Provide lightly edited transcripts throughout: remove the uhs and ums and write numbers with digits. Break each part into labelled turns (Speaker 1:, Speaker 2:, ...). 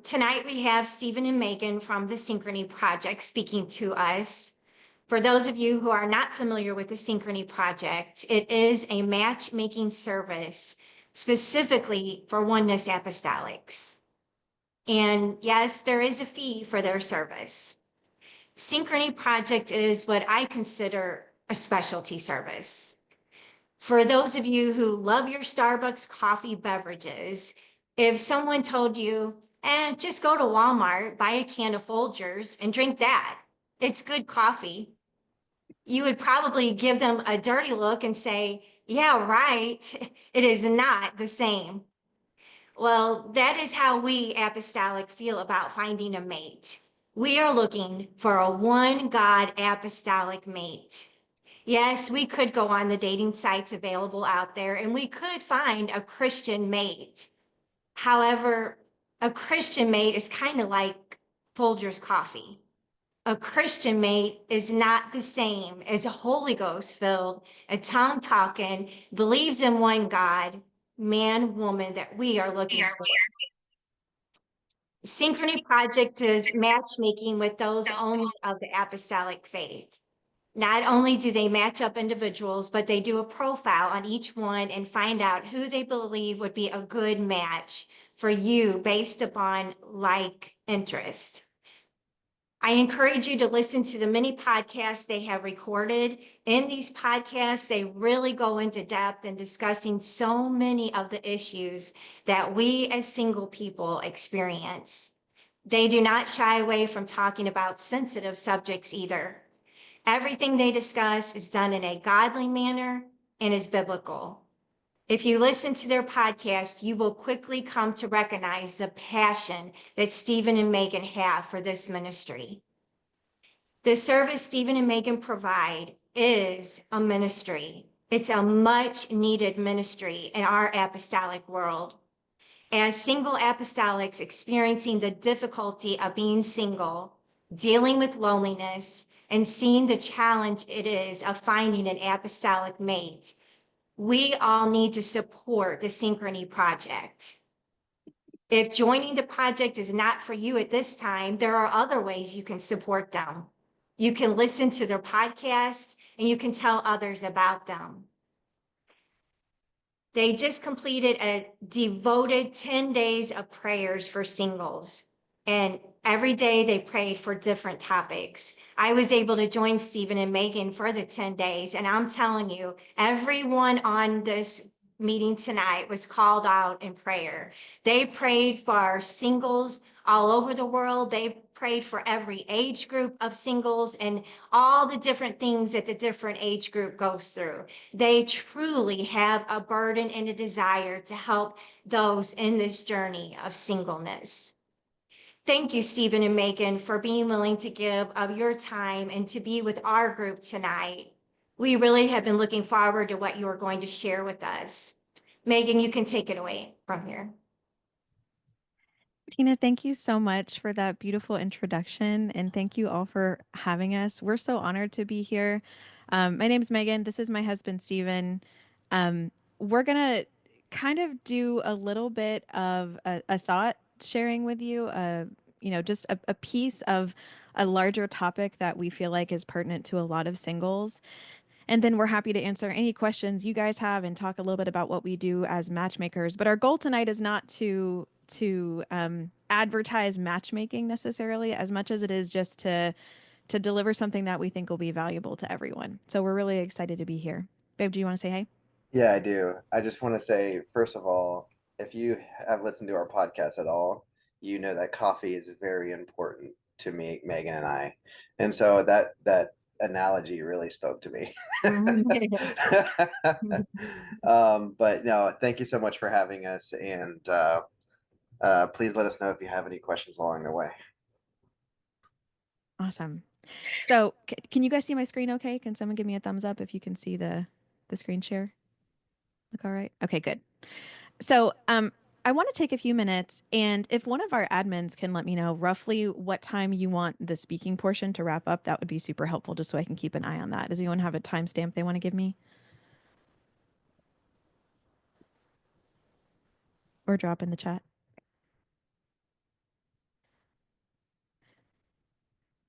Speaker 1: Tonight we have Stephen and Meghan from the Synchrony Project speaking to us. For those of you who are not familiar with the Synchrony Project, it is a matchmaking service specifically for Oneness Apostolics. And yes, there is a fee for their service. Synchrony Project is what I consider a specialty service. For those of you who love your Starbucks coffee beverages, if someone told you, just go to Walmart, buy a can of Folgers and drink that, it's good coffee, you would probably give them a dirty look and say, yeah, right, it is not the same. Well, that is how we apostolic feel about finding a mate. We are looking for a one God apostolic mate. Yes, we could go on the dating sites available out there and we could find a Christian mate. However, a Christian mate is kind of like Folgers coffee. A Christian mate is not the same as a Holy Ghost filled, a tongue talking, believes in one God, man, woman that we are looking for. Synchrony Project is matchmaking with those only of the apostolic faith. Not only do they match up individuals, but they do a profile on each one and find out who they believe would be a good match for you based upon like interest. I encourage you to listen to the many podcasts they have recorded. In these podcasts, they really go into depth in discussing so many of the issues that we as single people experience. They do not shy away from talking about sensitive subjects either. Everything they discuss is done in a godly manner and is biblical. If you listen to their podcast, you will quickly come to recognize the passion that Stephen and Meghan have for this ministry. The service Stephen and Meghan provide is a ministry. It's a much needed ministry in our apostolic world. As single apostolics experiencing the difficulty of being single, dealing with loneliness, and seeing the challenge it is of finding an apostolic mate, we all need to support the Synchrony Project. If joining the project is not for you at this time, there are other ways you can support them. You can listen to their podcasts and you can tell others about them. They just completed a devoted 10 days of prayers for singles. And every day they prayed for different topics. I was able to join Stephen and Meghan for the 10 days. And I'm telling you, everyone on this meeting tonight was called out in prayer. They prayed for singles all over the world. They prayed for every age group of singles and all the different things that the different age group goes through. They truly have a burden and a desire to help those in this journey of singleness. Thank you, Stephen and Meghan, for being willing to give of your time and to be with our group tonight. We really have been looking forward to what you are going to share with us. Meghan, you can take it away from here.
Speaker 2: Tina, thank you so much for that beautiful introduction. And thank you all for having us. We're so honored to be here. My name's Meghan. This is my husband, Stephen. We're going to kind of do a little bit of a thought sharing with you, just a piece of a larger topic that we feel like is pertinent to a lot of singles. And then we're happy to answer any questions you guys have and talk a little bit about what we do as matchmakers. But our goal tonight is not to advertise matchmaking necessarily, as much as it is just to deliver something that we think will be valuable to everyone. So we're really excited to be here. Babe, do you want to say hey?
Speaker 3: Yeah, I do. I just want to say, first of all, if you have listened to our podcast at all, you know that coffee is very important to me, Megan and I. And so that analogy really spoke to me. But no, thank you so much for having us. And please let us know if you have any questions along the way.
Speaker 2: Awesome. So can you guys see my screen okay? Can someone give me a thumbs up if you can see the screen share? Look all right? Okay, good. So I want to take a few minutes, and if one of our admins can let me know roughly what time you want the speaking portion to wrap up, that would be super helpful, just so I can keep an eye on that. Does anyone have a timestamp they want to give me? Or drop in the chat?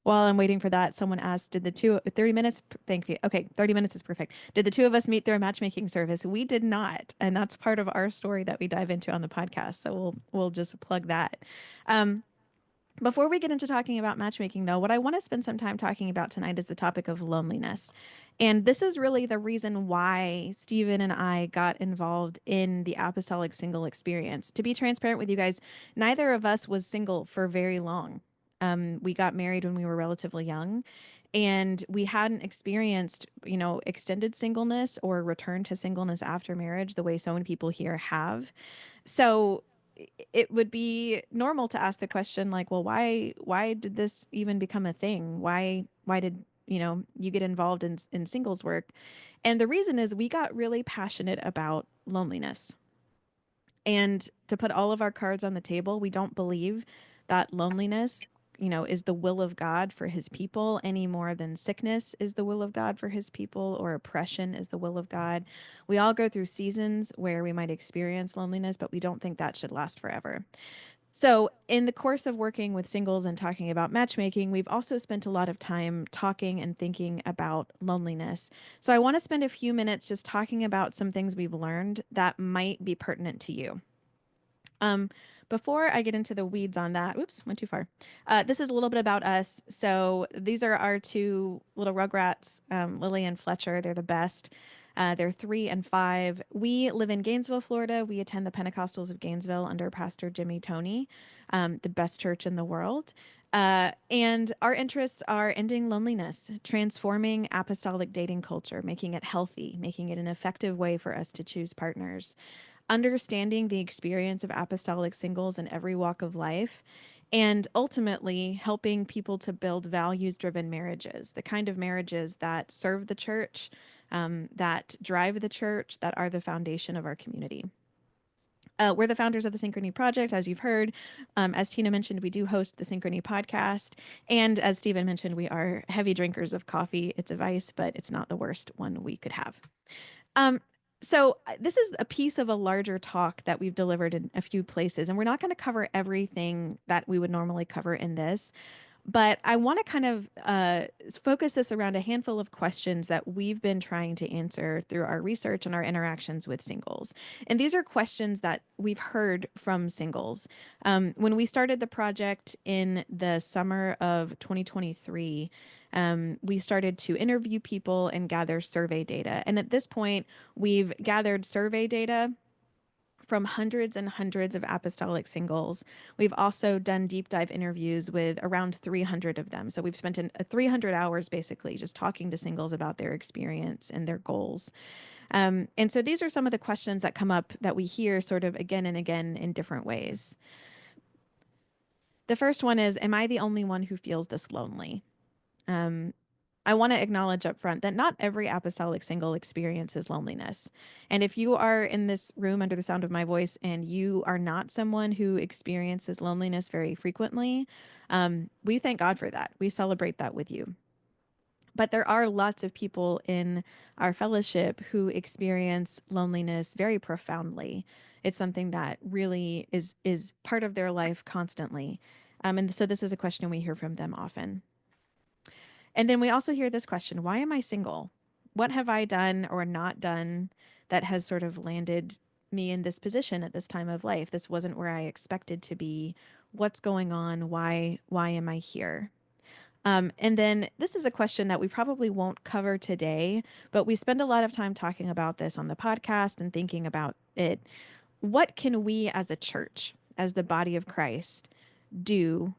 Speaker 2: While I'm waiting for that, someone asked, did the 30 minutes? Thank you. Okay, 30 minutes is perfect. Did the two of us meet through a matchmaking service? We did not. And that's part of our story that we dive into on the podcast. So we'll just plug that. Before we get into talking about matchmaking, though, what I want to spend some time talking about tonight is the topic of loneliness. And this is really the reason why Stephen and I got involved in the apostolic single experience. To be transparent with you guys, neither of us was single for very long. We got married when we were relatively young, and we hadn't experienced, extended singleness or return to singleness after marriage the way so many people here have. So it would be normal to ask the question like, well, why did this even become a thing? Why did, you get involved in singles work? And the reason is we got really passionate about loneliness. And to put all of our cards on the table, we don't believe that loneliness, is the will of God for his people any more than sickness is the will of God for his people or oppression is the will of God. We all go through seasons where we might experience loneliness, but we don't think that should last forever. So, in the course of working with singles and talking about matchmaking, we've also spent a lot of time talking and thinking about loneliness. So, I want to spend a few minutes just talking about some things we've learned that might be pertinent to you. Before I get into the weeds on that, oops, went too far. This is a little bit about us. So these are our two little rugrats, Lily and Fletcher. They're the best. They're 3 and 5. We live in Gainesville, Florida. We attend the Pentecostals of Gainesville under Pastor Jimmy Toney, the best church in the world. And our interests are ending loneliness, transforming apostolic dating culture, making it healthy, making it an effective way for us to choose partners, understanding the experience of apostolic singles in every walk of life, and ultimately helping people to build values-driven marriages, the kind of marriages that serve the church, that drive the church, that are the foundation of our community. We're the founders of the Synchrony Project, as you've heard. As Tina mentioned, we do host the Synchrony podcast. And as Stephen mentioned, we are heavy drinkers of coffee. It's a vice, but it's not the worst one we could have. So this is a piece of a larger talk that we've delivered in a few places, and we're not going to cover everything that we would normally cover in this. But I want to kind of focus this around a handful of questions that we've been trying to answer through our research and our interactions with singles. And these are questions that we've heard from singles. When we started the project in the summer of 2023, we started to interview people and gather survey data. And at this point, we've gathered survey data from hundreds and hundreds of apostolic singles. We've also done deep dive interviews with around 300 of them. So we've spent 300 hours basically just talking to singles about their experience and their goals. And so these are some of the questions that come up that we hear sort of again and again in different ways. The first one is, am I the only one who feels this lonely? I want to acknowledge up front that not every apostolic single experiences loneliness. And if you are in this room under the sound of my voice and you are not someone who experiences loneliness very frequently, we thank God for that. We celebrate that with you. But there are lots of people in our fellowship who experience loneliness very profoundly. It's something that really is part of their life constantly. And so this is a question we hear from them often. And then we also hear this question, why am I single? What have I done or not done that has sort of landed me in this position at this time of life? This wasn't where I expected to be. What's going on? Why am I here? And then this is a question that we probably won't cover today, but we spend a lot of time talking about this on the podcast and thinking about it. What can we as a church, as the body of Christ, do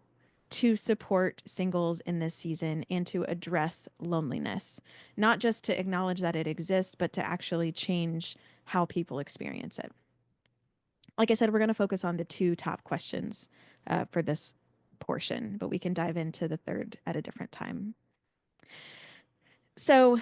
Speaker 2: to support singles in this season and to address loneliness, not just to acknowledge that it exists, but to actually change how people experience it? Like I said, we're going to focus on the 2 top questions for this portion, but we can dive into the third at a different time. So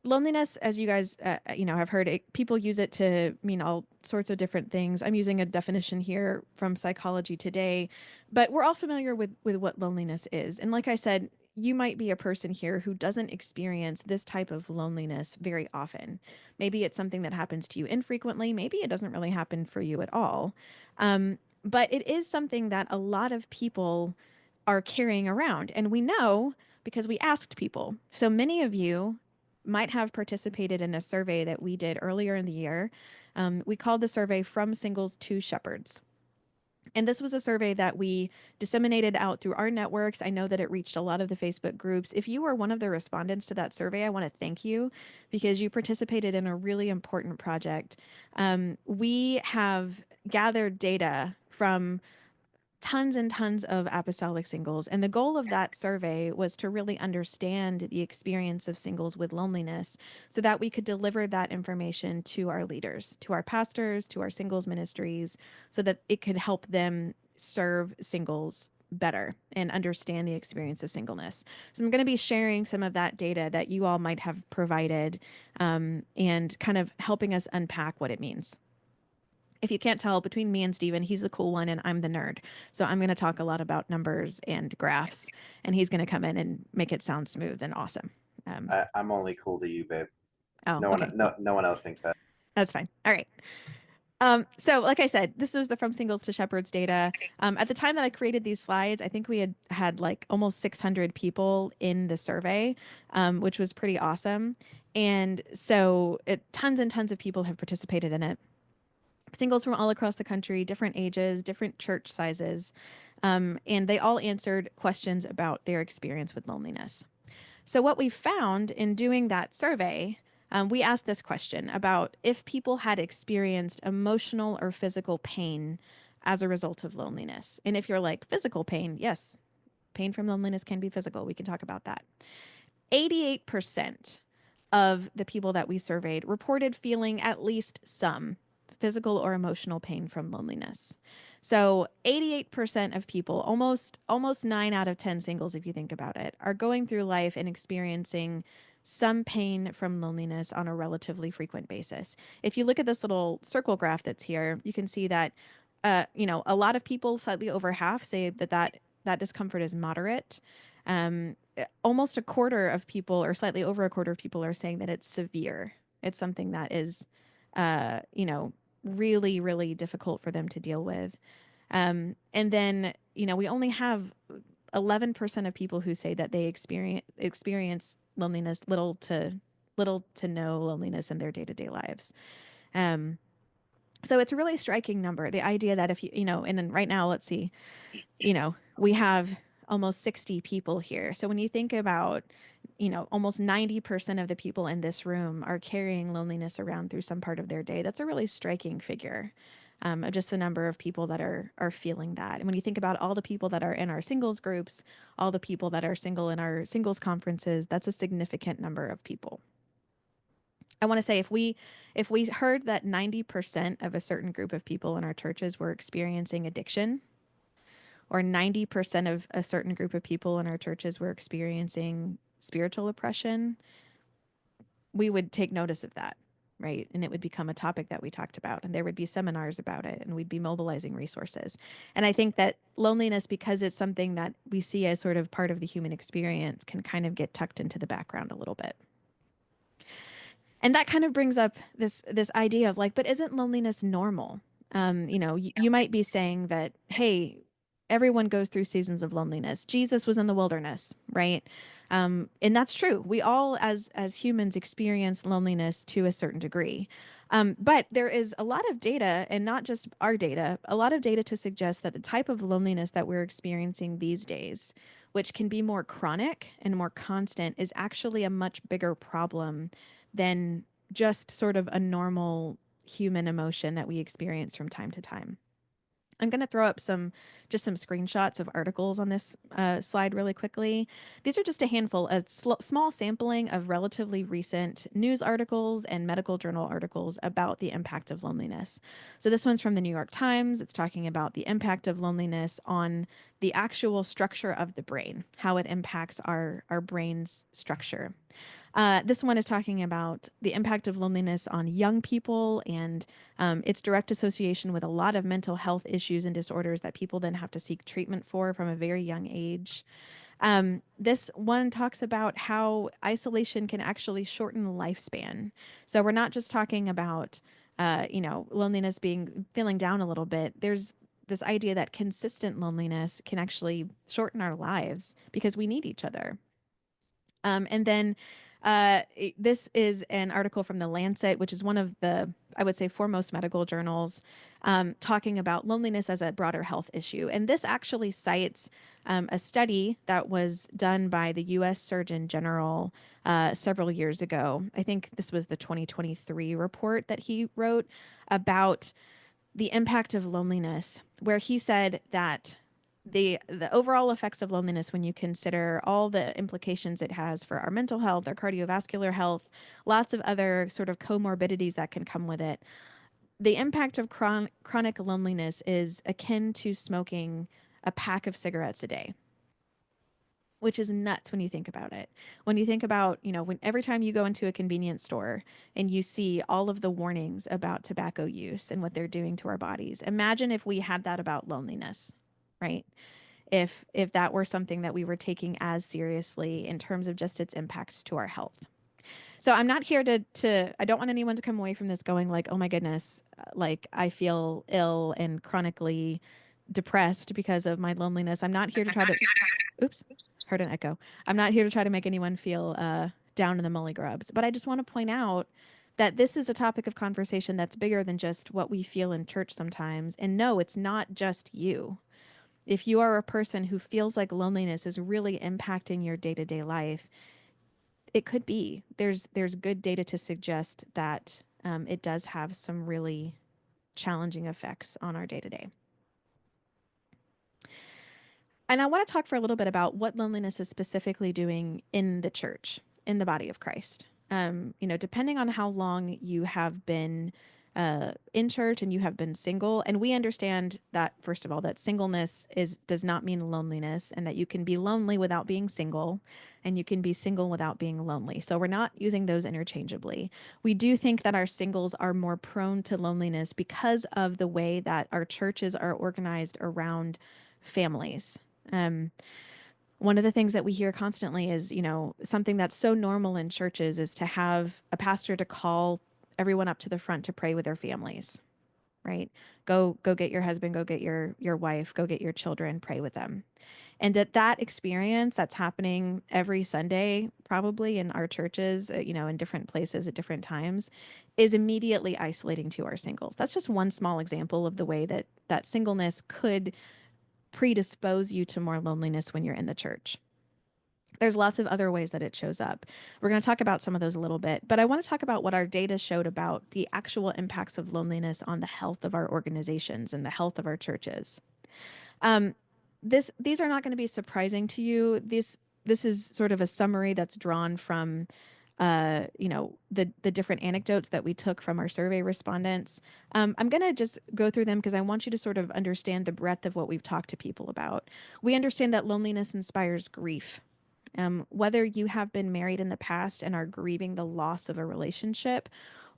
Speaker 2: loneliness, as you guys, have heard it, people use it to mean all sorts of different things. I'm using a definition here from Psychology Today, but we're all familiar with what loneliness is. And like I said, you might be a person here who doesn't experience this type of loneliness very often. Maybe it's something that happens to you infrequently. Maybe it doesn't really happen for you at all. But it is something that a lot of people are carrying around. And we know because we asked people. So many of you might have participated in a survey that we did earlier in the year. We called the survey From Singles to Shepherds. And this was a survey that we disseminated out through our networks. I know that it reached a lot of the Facebook groups. If you were one of the respondents to that survey, I want to thank you because you participated in a really important project. We have gathered data from tons and tons of apostolic singles. And the goal of that survey was to really understand the experience of singles with loneliness so that we could deliver that information to our leaders, to our pastors, to our singles ministries, so that it could help them serve singles better and understand the experience of singleness. So I'm going to be sharing some of that data that you all might have provided and kind of helping us unpack what it means. If you can't tell, between me and Steven, he's the cool one and I'm the nerd. So I'm going to talk a lot about numbers and graphs, and he's going to come in and make it sound smooth and awesome.
Speaker 3: I'm only cool to you, babe.
Speaker 2: Oh,
Speaker 3: No
Speaker 2: okay,
Speaker 3: one,
Speaker 2: cool.
Speaker 3: no one else thinks that.
Speaker 2: That's fine. All right. So like I said, this was the From Singles to Shepherds data. At the time that I created these slides, I think we had like almost 600 people in the survey, which was pretty awesome. And so tons and tons of people have participated in it. Singles from all across the country, different ages, different church sizes, and they all answered questions about their experience with loneliness. So what we found in doing that survey, we asked this question about if people had experienced emotional or physical pain as a result of loneliness. And if you're like, physical pain, yes, pain from loneliness can be physical. We can talk about that. 88% of the people that we surveyed reported feeling at least some physical or emotional pain from loneliness. So 88% of people, almost 9 out of 10 singles, if you think about it, are going through life and experiencing some pain from loneliness on a relatively frequent basis. If you look at this little circle graph that's here, you can see that, a lot of people, slightly over half, say that discomfort is moderate. Almost a quarter of people, or slightly over a quarter of people, are saying that it's severe. It's something that is, really, really difficult for them to deal with. And then, we only have 11% of people who say that they experience loneliness, little to no loneliness in their day-to-day lives. So it's a really striking number. The idea that if and then right now, let's see, we have almost 60 people here. So when you think about, almost 90% of the people in this room are carrying loneliness around through some part of their day, that's a really striking figure. Of just the number of people that are feeling that. And when you think about all the people that are in our singles groups, all the people that are single in our singles conferences, that's a significant number of people. I want to say if we heard that 90% of a certain group of people in our churches were experiencing addiction, or 90% of a certain group of people in our churches were experiencing spiritual oppression, we would take notice of that, right? And it would become a topic that we talked about, and there would be seminars about it, and we'd be mobilizing resources. And I think that loneliness, because it's something that we see as sort of part of the human experience, can kind of get tucked into the background a little bit. And that kind of brings up this idea of like, but isn't loneliness normal? You might be saying that, hey, everyone goes through seasons of loneliness. Jesus was in the wilderness, right? And that's true. We all, as humans, experience loneliness to a certain degree. But there is a lot of data, and not just our data, a lot of data to suggest that the type of loneliness that we're experiencing these days, which can be more chronic and more constant, is actually a much bigger problem than just sort of a normal human emotion that we experience from time to time. I'm going to throw up some screenshots of articles on this slide really quickly. These are just a handful, a small sampling of relatively recent news articles and medical journal articles about the impact of loneliness. So this one's from the New York Times. It's talking about the impact of loneliness on the actual structure of the brain, how it impacts our brain's structure. This one is talking about the impact of loneliness on young people and its direct association with a lot of mental health issues and disorders that people then have to seek treatment for from a very young age. This one talks about how isolation can actually shorten the lifespan. So we're not just talking about, loneliness feeling down a little bit. There's this idea that consistent loneliness can actually shorten our lives because we need each other. And then this is an article from The Lancet, which is one of the, I would say, foremost medical journals, talking about loneliness as a broader health issue. And this actually cites a study that was done by the U.S. Surgeon General several years ago. I think this was the 2023 report that he wrote about the impact of loneliness, where he said that the overall effects of loneliness, when you consider all the implications it has for our mental health, our cardiovascular health, lots of other sort of comorbidities that can come with it, the impact of chronic loneliness is akin to smoking a pack of cigarettes a day, which is nuts when you think about it. When you think about, when every time you go into a convenience store and you see all of the warnings about tobacco use and what they're doing to our bodies, imagine if we had that about loneliness, right? If that were something that we were taking as seriously in terms of just its impacts to our health. So I'm not here to I don't want anyone to come away from this going like, oh my goodness, like I feel ill and chronically depressed because of my loneliness. I'm not here to try to, oops, heard an echo. I'm not here to try to make anyone feel down in the mully grubs, but I just want to point out that this is a topic of conversation that's bigger than just what we feel in church sometimes. And no, it's not just you. If you are a person who feels like loneliness is really impacting your day-to-day life, it could be. There's good data to suggest that it does have some really challenging effects on our day-to-day. And I want to talk for a little bit about what loneliness is specifically doing in the church, in the body of Christ. Depending on how long you have been in church and you have been single, and we understand that, first of all, that singleness does not mean loneliness, and that you can be lonely without being single, and you can be single without being lonely. So we're not using those interchangeably. We do think that our singles are more prone to loneliness because of the way that our churches are organized around families. One of the things that we hear constantly is, something that's so normal in churches is to have a pastor to call everyone up to the front to pray with their families, right? Go get your husband, go get your wife, go get your children, pray with them. And that experience that's happening every Sunday, probably in our churches, in different places at different times, is immediately isolating to our singles. That's just one small example of the way that singleness could predispose you to more loneliness when you're in the church. There's lots of other ways that it shows up. We're going to talk about some of those a little bit, but I want to talk about what our data showed about the actual impacts of loneliness on the health of our organizations and the health of our churches. These are not going to be surprising to you. This is sort of a summary that's drawn from the different anecdotes that we took from our survey respondents. I'm going to just go through them because I want you to sort of understand the breadth of what we've talked to people about. We understand that loneliness inspires grief. Whether you have been married in the past and are grieving the loss of a relationship,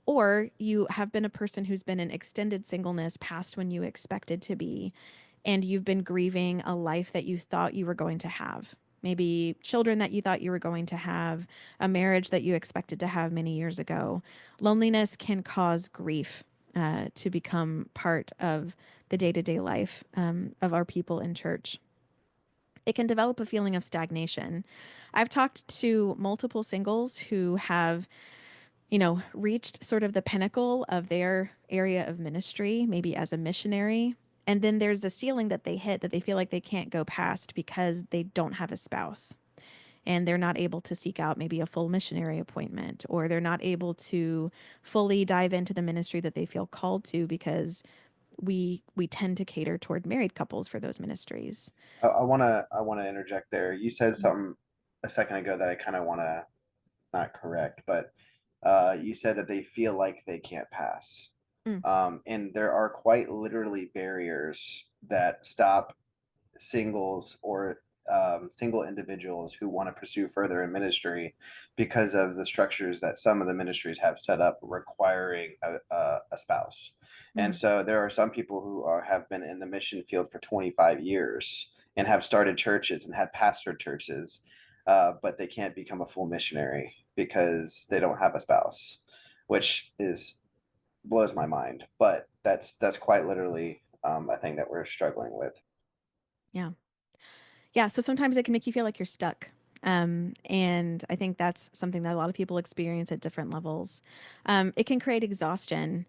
Speaker 2: or you have been a person who's been in extended singleness past when you expected to be, and you've been grieving a life that you thought you were going to have. Maybe children that you thought you were going to have, a marriage that you expected to have many years ago. Loneliness can cause grief to become part of the day-to-day life of our people in church. It can develop a feeling of stagnation. I've talked to multiple singles who have, reached sort of the pinnacle of their area of ministry, maybe as a missionary. And then there's a ceiling that they hit that they feel like they can't go past because they don't have a spouse. And they're not able to seek out maybe a full missionary appointment, or they're not able to fully dive into the ministry that they feel called to because we tend to cater toward married couples for those ministries.
Speaker 3: I wanna interject there. You said something a second ago that I kind of want to not correct, but you said that they feel like they can't pass.
Speaker 2: Mm.
Speaker 3: And there are quite literally barriers that stop singles or single individuals who want to pursue further in ministry because of the structures that some of the ministries have set up requiring a spouse. And so there are some people who have been in the mission field for 25 years and have started churches and have pastored churches, but they can't become a full missionary because they don't have a spouse, which is blows my mind. But that's quite literally a thing that we're struggling with.
Speaker 2: Yeah. Yeah. So sometimes it can make you feel like you're stuck. And I think that's something that a lot of people experience at different levels. It can create exhaustion.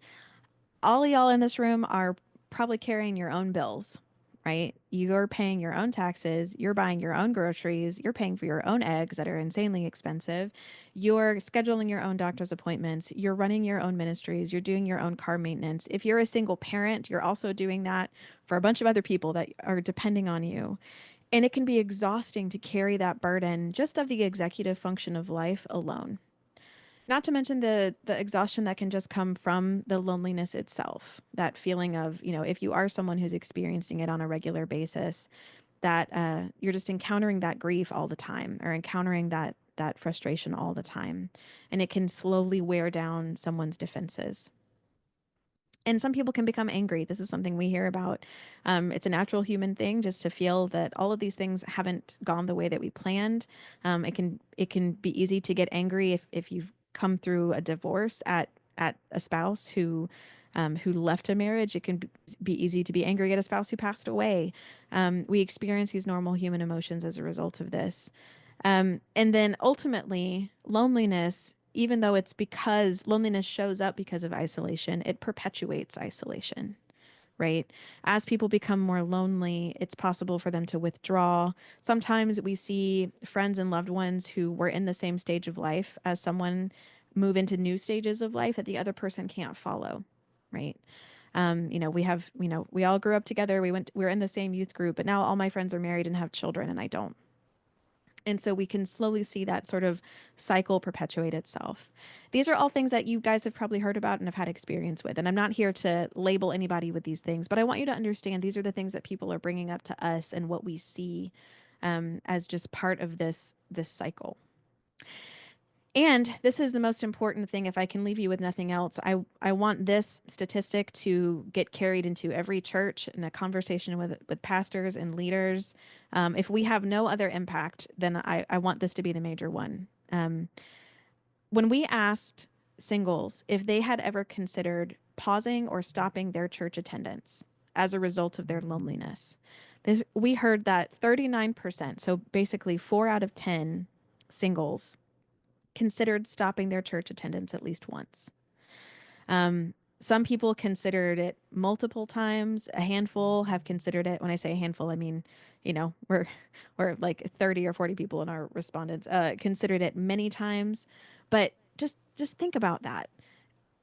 Speaker 2: All of y'all in this room are probably carrying your own bills, right? You're paying your own taxes, you're buying your own groceries, you're paying for your own eggs that are insanely expensive, you're scheduling your own doctor's appointments, you're running your own ministries, you're doing your own car maintenance. If you're a single parent, you're also doing that for a bunch of other people that are depending on you. And it can be exhausting to carry that burden just of the executive function of life alone. Not to mention the exhaustion that can just come from the loneliness itself. That feeling of, if you are someone who's experiencing it on a regular basis, that you're just encountering that grief all the time or encountering that frustration all the time. And it can slowly wear down someone's defenses. And some people can become angry. This is something we hear about. It's a natural human thing just to feel that all of these things haven't gone the way that we planned. It can be easy to get angry if you've come through a divorce at a spouse who left a marriage. It can be easy to be angry at a spouse who passed away. We experience these normal human emotions as a result of this. And then ultimately, loneliness, even though it's because loneliness shows up because of isolation, it perpetuates isolation, right? As people become more lonely, it's possible for them to withdraw. Sometimes we see friends and loved ones who were in the same stage of life as someone move into new stages of life that the other person can't follow, right? We all grew up together. We were in the same youth group, but now all my friends are married and have children, and I don't. And so we can slowly see that sort of cycle perpetuate itself. These are all things that you guys have probably heard about and have had experience with. And I'm not here to label anybody with these things, but I want you to understand these are the things that people are bringing up to us and what we see as just part of this cycle. And this is the most important thing. If I can leave you with nothing else, I want this statistic to get carried into every church in a conversation with pastors and leaders. If we have no other impact, then I want this to be the major one. When we asked singles if they had ever considered pausing or stopping their church attendance as a result of their loneliness, we heard that 39%, so basically 4 out of 10 singles, considered stopping their church attendance at least once. Some people considered it multiple times. A handful have considered it. When I say a handful, I mean, we're like 30 or 40 people in our respondents considered it many times. But just think about that.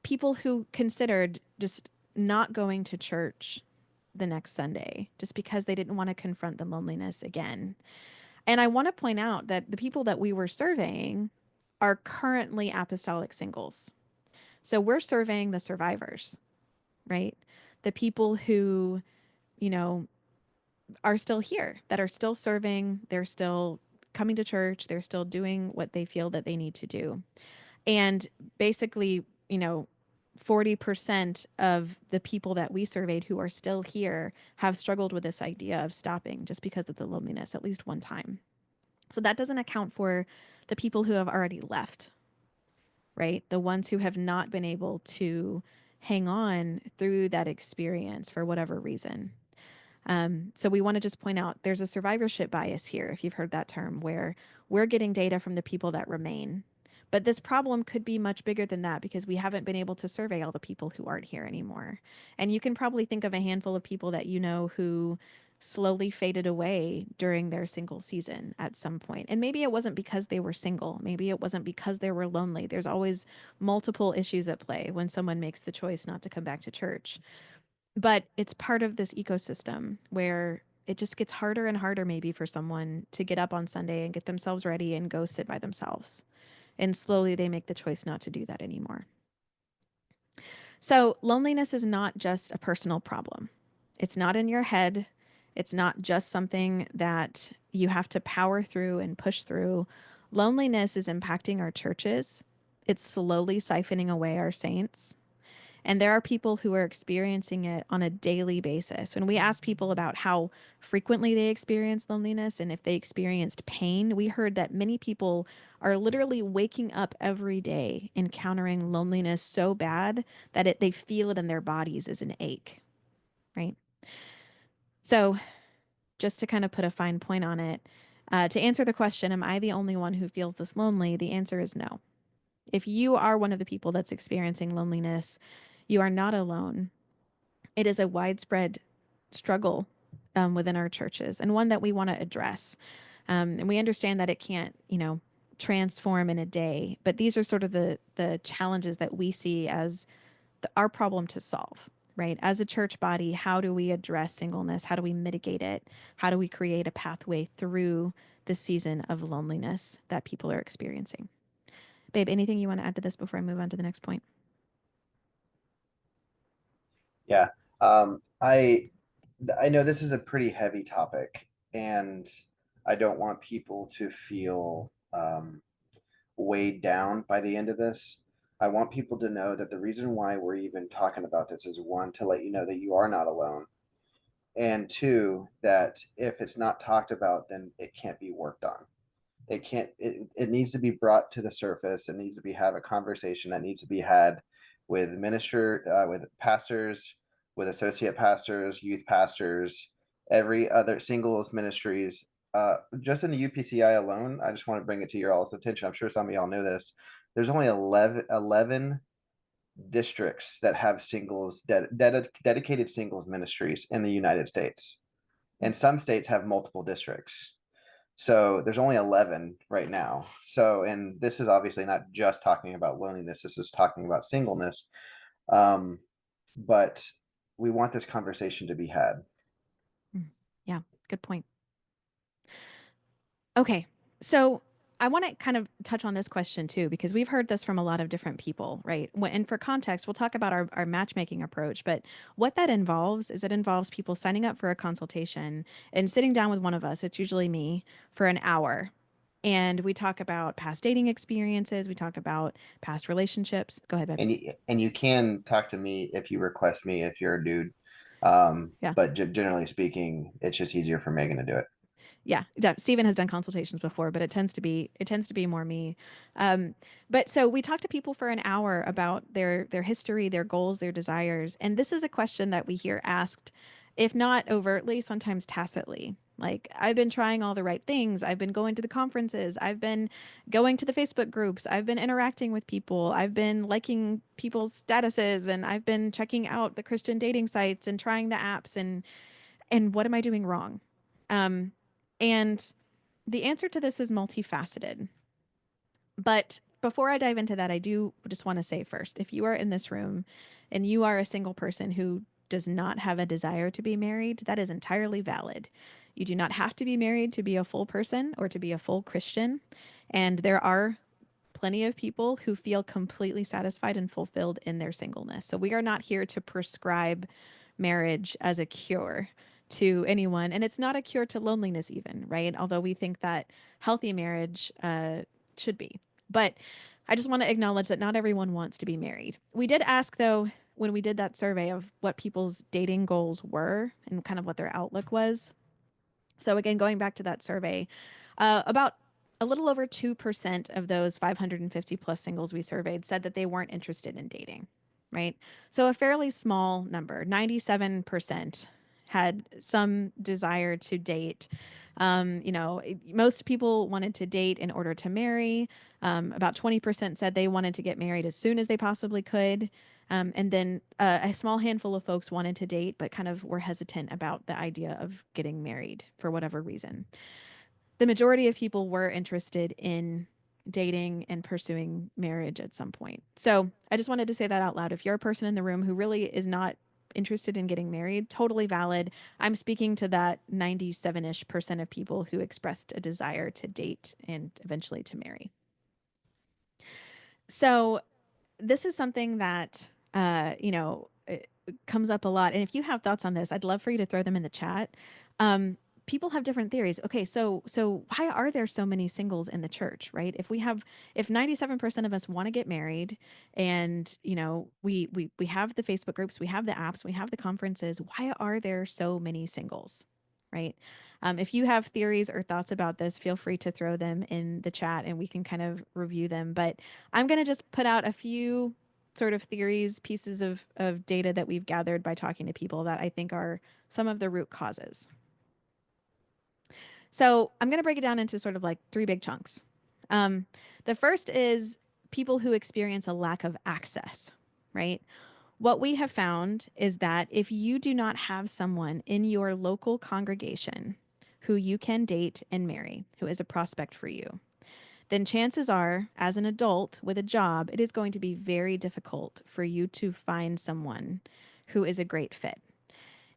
Speaker 2: People who considered just not going to church the next Sunday just because they didn't want to confront the loneliness again. And I want to point out that the people that we were surveying are currently apostolic singles. So we're surveying the survivors, right? The people who, are still here, that are still serving, they're still coming to church, they're still doing what they feel that they need to do. And basically, 40% of the people that we surveyed who are still here have struggled with this idea of stopping just because of the loneliness at least one time. So that doesn't account for the people who have already left, right? The ones who have not been able to hang on through that experience for whatever reason. So we want to just point out there's a survivorship bias here, if you've heard that term, where we're getting data from the people that remain. But this problem could be much bigger than that because we haven't been able to survey all the people who aren't here anymore. And you can probably think of a handful of people that you know who slowly faded away during their single season at some point. And maybe it wasn't because they were single. Maybe it wasn't because they were lonely. There's always multiple issues at play when someone makes the choice not to come back to church. But it's part of this ecosystem where it just gets harder and harder maybe for someone to get up on Sunday and get themselves ready and go sit by themselves. And slowly they make the choice not to do that anymore. So loneliness is not just a personal problem. It's not in your head. It's not just something that you have to power through and push through. Loneliness is impacting our churches. It's slowly siphoning away our saints. And there are people who are experiencing it on a daily basis. When we asked people about how frequently they experience loneliness and if they experienced pain, we heard that many people are literally waking up every day encountering loneliness so bad that they feel it in their bodies as an ache, right? So just to kind of put a fine point on it, to answer the question, am I the only one who feels this lonely? The answer is no. If you are one of the people that's experiencing loneliness, you are not alone. It is a widespread struggle within our churches, and one that we want to address. And we understand that it can't, transform in a day, but these are sort of the challenges that we see as our problem to solve, right? As a church body, how do we address singleness? How do we mitigate it? How do we create a pathway through the season of loneliness that people are experiencing? Babe, anything you want to add to this before I move on to the next point?
Speaker 3: Yeah. I know this is a pretty heavy topic, and I don't want people to feel weighed down by the end of this. I want people to know that the reason why we're even talking about this is, one, to let you know that you are not alone, and two, that if it's not talked about, then it can't be worked on. It needs to be brought to the surface. It needs to be have a conversation that needs to be had with with pastors, with associate pastors, youth pastors, every other singles ministries. Just in the UPCI alone, I just want to bring it to your all's attention. I'm sure some of y'all know this. There's only 11 districts that have dedicated singles ministries in the United States, and some states have multiple districts. So there's only 11 right now. So, and this is obviously not just talking about loneliness. This is talking about singleness. But we want this conversation to be had.
Speaker 2: Yeah, good point. Okay, so I want to kind of touch on this question too, because we've heard this from a lot of different people, right? And for context, we'll talk about our matchmaking approach, but what that involves is it involves people signing up for a consultation and sitting down with one of us, it's usually me, for an hour. And we talk about past dating experiences, we talk about past relationships. Go ahead, babe.
Speaker 3: And you can talk to me if you request me, if you're a dude.
Speaker 2: Yeah.
Speaker 3: But generally speaking, it's just easier for Megan to do it.
Speaker 2: Yeah, Stephen has done consultations before, but it tends to be more me. But so we talk to people for an hour about their history, their goals, their desires, and this is a question that we hear asked, if not overtly, sometimes tacitly. Like, I've been trying all the right things. I've been going to the conferences. I've been going to the Facebook groups. I've been interacting with people. I've been liking people's statuses, and I've been checking out the Christian dating sites and trying the apps. And what am I doing wrong? Um, and the answer to this is multifaceted. But before I dive into that, I do just want to say first, if you are in this room and you are a single person who does not have a desire to be married, that is entirely valid. You do not have to be married to be a full person or to be a full Christian. And there are plenty of people who feel completely satisfied and fulfilled in their singleness. So we are not here to prescribe marriage as a cure to anyone. And it's not a cure to loneliness, even, right? Although we think that healthy marriage should be. But I just want to acknowledge that not everyone wants to be married. We did ask, though, when we did that survey of what people's dating goals were and kind of what their outlook was. So, again, going back to that survey, about a little over 2% of those 550 plus singles we surveyed said that they weren't interested in dating, right? So, a fairly small number, 97% had some desire to date. Most people wanted to date in order to marry. About 20% said they wanted to get married as soon as they possibly could. And then a small handful of folks wanted to date, but kind of were hesitant about the idea of getting married for whatever reason. The majority of people were interested in dating and pursuing marriage at some point. So I just wanted to say that out loud. If you're a person in the room who really is not interested in getting married, totally valid. I'm speaking to that 97-ish% of people who expressed a desire to date and eventually to marry. So this is something that, it comes up a lot. And if you have thoughts on this, I'd love for you to throw them in the chat. People have different theories. Okay, so why are there so many singles in the church, right? If 97% of us want to get married, and we have the Facebook groups, we have the apps, we have the conferences, why are there so many singles, right? If you have theories or thoughts about this, feel free to throw them in the chat and we can kind of review them. But I'm going to just put out a few sort of theories, pieces of data that we've gathered by talking to people that I think are some of the root causes. So I'm going to break it down into sort of like three big chunks. The first is people who experience a lack of access, right? What we have found is that if you do not have someone in your local congregation who you can date and marry, who is a prospect for you, then chances are, as an adult with a job, it is going to be very difficult for you to find someone who is a great fit.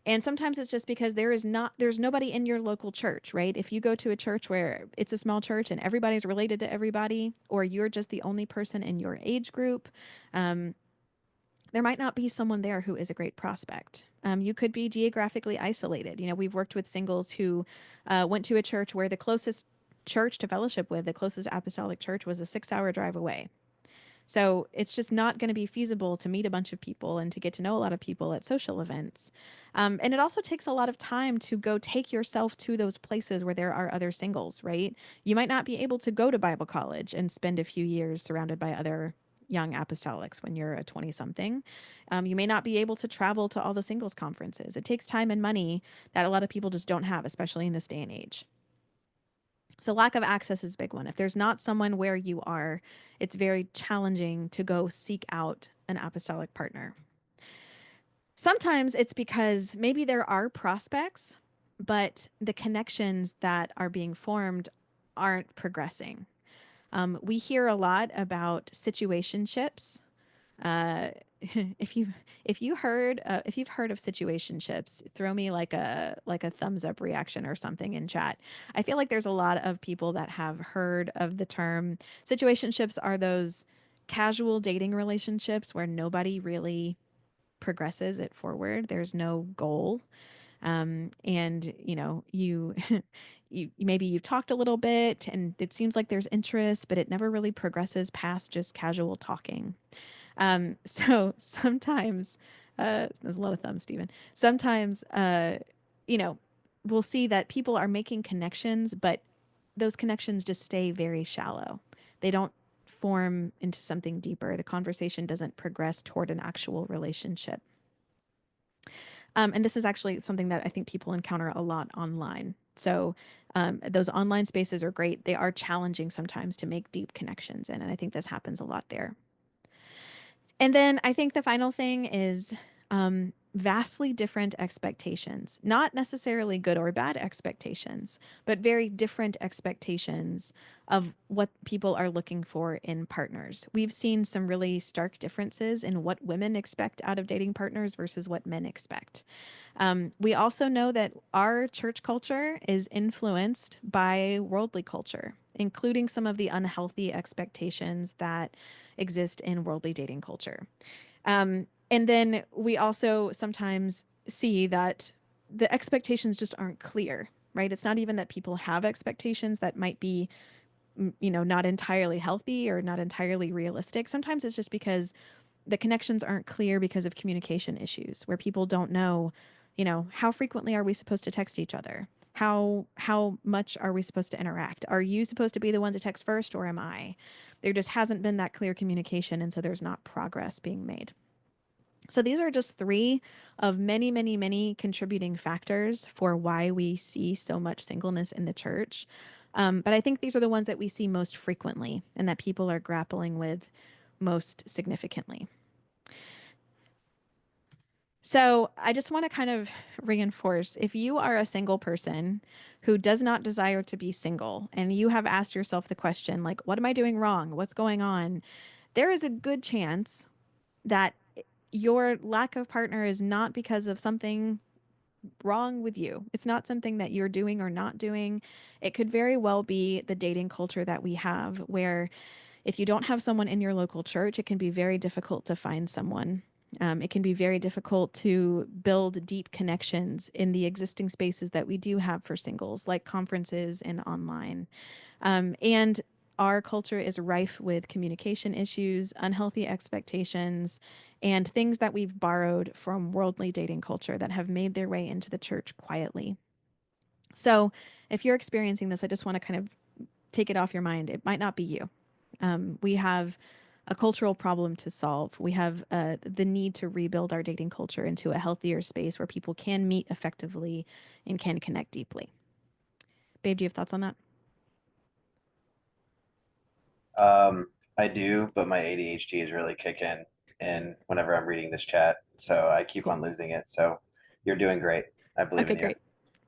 Speaker 2: And sometimes it's just because there's nobody in your local church, right? If you go to a church where it's a small church and everybody's related to everybody, or you're just the only person in your age group, there might not be someone there who is a great prospect. You could be geographically isolated. You know, we've worked with singles who went to a church where the closest church to fellowship with, the closest apostolic church, was a 6-hour drive away. So it's just not going to be feasible to meet a bunch of people and to get to know a lot of people at social events. And it also takes a lot of time to go take yourself to those places where there are other singles, right? You might not be able to go to Bible college and spend a few years surrounded by other young apostolics when you're a 20-something. You may not be able to travel to all the singles conferences. It takes time and money that a lot of people just don't have, especially in this day and age. So lack of access is a big one. If there's not someone where you are, it's very challenging to go seek out an apostolic partner. Sometimes it's because maybe there are prospects, but the connections that are being formed aren't progressing. We hear a lot about situationships. Uh, if you if you've heard of situationships, throw me like a thumbs up reaction or something in chat. I feel like there's a lot of people that have heard of the term. Situationships are those casual dating relationships where nobody really progresses it forward. There's no goal. And you know, you maybe you've talked a little bit and it seems like there's interest, but it never really progresses past just casual talking. So sometimes, there's a lot of thumbs, Stephen. Sometimes, you know, we'll see that people are making connections, but those connections just stay very shallow. They don't form into something deeper. The conversation doesn't progress toward an actual relationship. And this is actually something that I think people encounter a lot online. So those online spaces are great. They are challenging sometimes to make deep connections in, and I think this happens a lot there. And then I think the final thing is vastly different expectations, not necessarily good or bad expectations, but very different expectations of what people are looking for in partners. We've seen some really stark differences in what women expect out of dating partners versus what men expect. We also know that our church culture is influenced by worldly culture, including some of the unhealthy expectations that exist in worldly dating culture. And then we also sometimes see that the expectations just aren't clear, right? It's not even that people have expectations that might be, you know, not entirely healthy or not entirely realistic. Sometimes it's just because the connections aren't clear because of communication issues where people don't know, you know, how frequently are we supposed to text each other? How much are we supposed to interact? Are you supposed to be the one to text first or am I? There just hasn't been that clear communication, and so there's not progress being made. So these are just three of many, many, many contributing factors for why we see so much singleness in the church. But I think these are the ones that we see most frequently and that people are grappling with most significantly. So I just want to kind of reinforce, if you are a single person who does not desire to be single and you have asked yourself the question, like, what am I doing wrong? What's going on? There is a good chance that your lack of partner is not because of something wrong with you. It's not something that you're doing or not doing. It could very well be the dating culture that we have, where if you don't have someone in your local church, it can be very difficult to find someone. It can be very difficult to build deep connections in the existing spaces that we do have for singles, like conferences and online. And our culture is rife with communication issues, unhealthy expectations, and things that we've borrowed from worldly dating culture that have made their way into the church quietly. So if you're experiencing this, I just want to kind of take it off your mind. It might not be you. We have a cultural problem to solve. We have the need to rebuild our dating culture into a healthier space where people can meet effectively and can connect deeply. Babe, do you have thoughts on that?
Speaker 3: I do, but my ADHD is really kicking in whenever I'm reading this chat, so I keep
Speaker 2: Cool.
Speaker 3: on losing it. So you're doing great. I believe
Speaker 2: Okay,
Speaker 3: in you.
Speaker 2: great.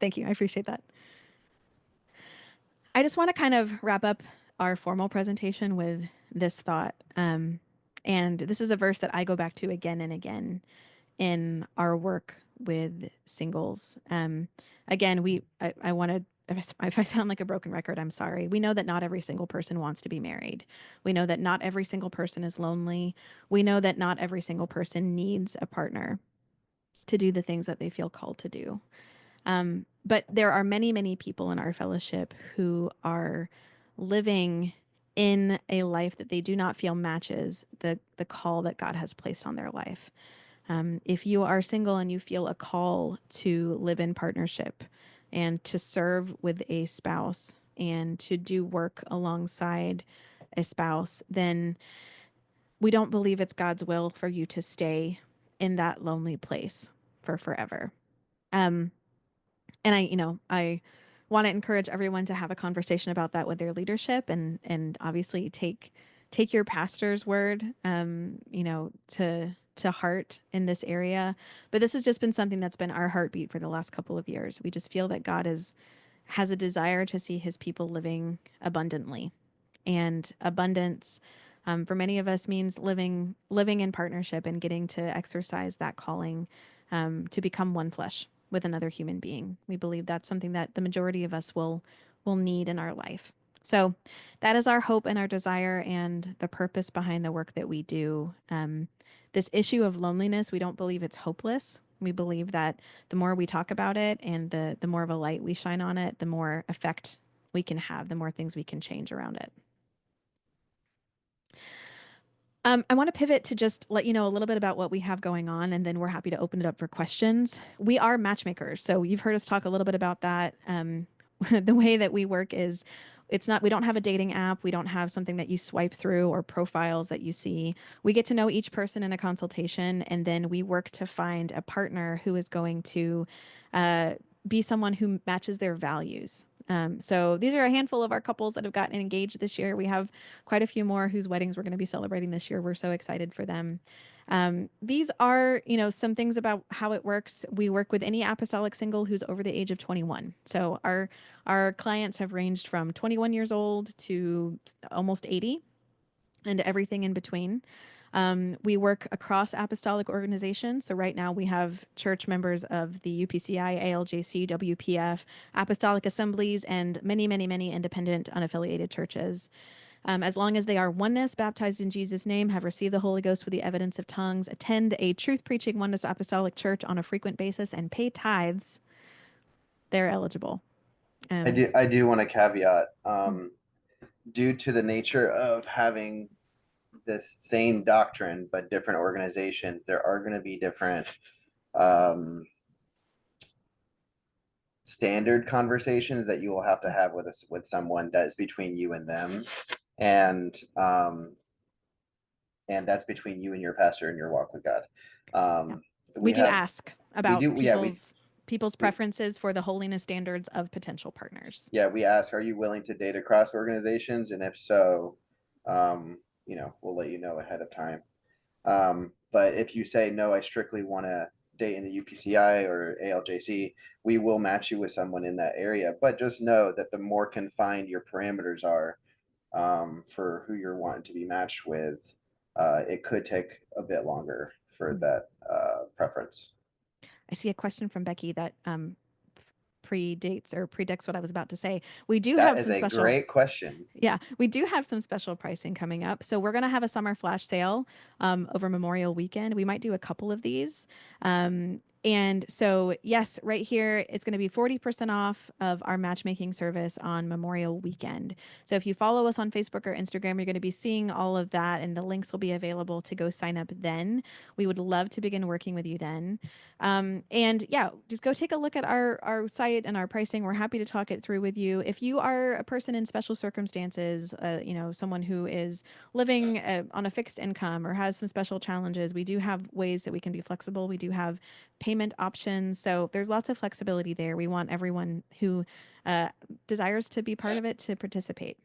Speaker 2: Thank you. I appreciate that. I just want to kind of wrap up our formal presentation with this thought. And this is a verse that I go back to again and again in our work with singles. Again, I want to, if I sound like a broken record, I'm sorry. We know that not every single person wants to be married. We know that not every single person is lonely. We know that not every single person needs a partner to do the things that they feel called to do. But there are many, many people in our fellowship who are living in a life that they do not feel matches the call that God has placed on their life. If you are single and you feel a call to live in partnership and to serve with a spouse and to do work alongside a spouse, then we don't believe it's God's will for you to stay in that lonely place for forever. Um, and I want to encourage everyone to have a conversation about that with their leadership and obviously take your pastor's word, to heart in this area. But this has just been something that's been our heartbeat for the last couple of years. We just feel that God has a desire to see his people living abundantly, and abundance, for many of us, means living in partnership and getting to exercise that calling, to become one flesh with another human being. We believe that's something that the majority of us will need in our life. So that is our hope and our desire and the purpose behind the work that we do. This issue of loneliness, we don't believe it's hopeless. We believe that the more we talk about it and the more of a light we shine on it, the more effect we can have, the more things we can change around it. I want to pivot to just let you know a little bit about what we have going on, and then we're happy to open it up for questions. We are matchmakers, so you've heard us talk a little bit about that. The way that we work is we don't have a dating app. We don't have something that you swipe through or profiles that you see. We get to know each person in a consultation, and then we work to find a partner who is going to be someone who matches their values. So these are a handful of our couples that have gotten engaged this year. We have quite a few more whose weddings we're going to be celebrating this year. We're so excited for them. These are, some things about how it works. We work with any apostolic single who's over the age of 21. So our clients have ranged from 21 years old to almost 80 and everything in between. We work across apostolic organizations. So right now we have church members of the UPCI, ALJC, WPF, apostolic assemblies, and many, many, many independent, unaffiliated churches. As long as they are oneness, baptized in Jesus' name, have received the Holy Ghost with the evidence of tongues, attend a truth-preaching oneness apostolic church on a frequent basis, and pay tithes, they're eligible.
Speaker 3: I do want to caveat, due to the nature of having this same doctrine but different organizations, there are going to be different standard conversations that you will have to have with someone that is between you and them, and that's between you and your pastor and your walk with God.
Speaker 2: We do
Speaker 3: have
Speaker 2: ask about
Speaker 3: do yeah
Speaker 2: people's preferences for the holiness standards of potential partners.
Speaker 3: we ask, are you willing to date across organizations, and if so, we'll let you know ahead of time. But if you say no, I strictly want to date in the UPCI or ALJC, we will match you with someone in that area. But just know that the more confined your parameters are, for who you're wanting to be matched with, it could take a bit longer for that preference.
Speaker 2: I see a question from Becky that predicts what I was about to say. We do
Speaker 3: That
Speaker 2: have
Speaker 3: is
Speaker 2: some
Speaker 3: a
Speaker 2: special.
Speaker 3: great question.
Speaker 2: Yeah, we do have some special pricing coming up. So we're going to have a summer flash sale over Memorial Weekend. We might do a couple of these. And so, yes, right here, it's going to be 40% off of our matchmaking service on Memorial Weekend. So if you follow us on Facebook or Instagram, you're going to be seeing all of that, and the links will be available to go sign up then. We would love to begin working with you then. And yeah, just go take a look at our site and our pricing. We're happy to talk it through with you. If you are a person in special circumstances, someone who is living on a fixed income or has some special challenges, we do have ways that we can be flexible. We do have payment options. So there's lots of flexibility there. We want everyone who desires to be part of it to participate.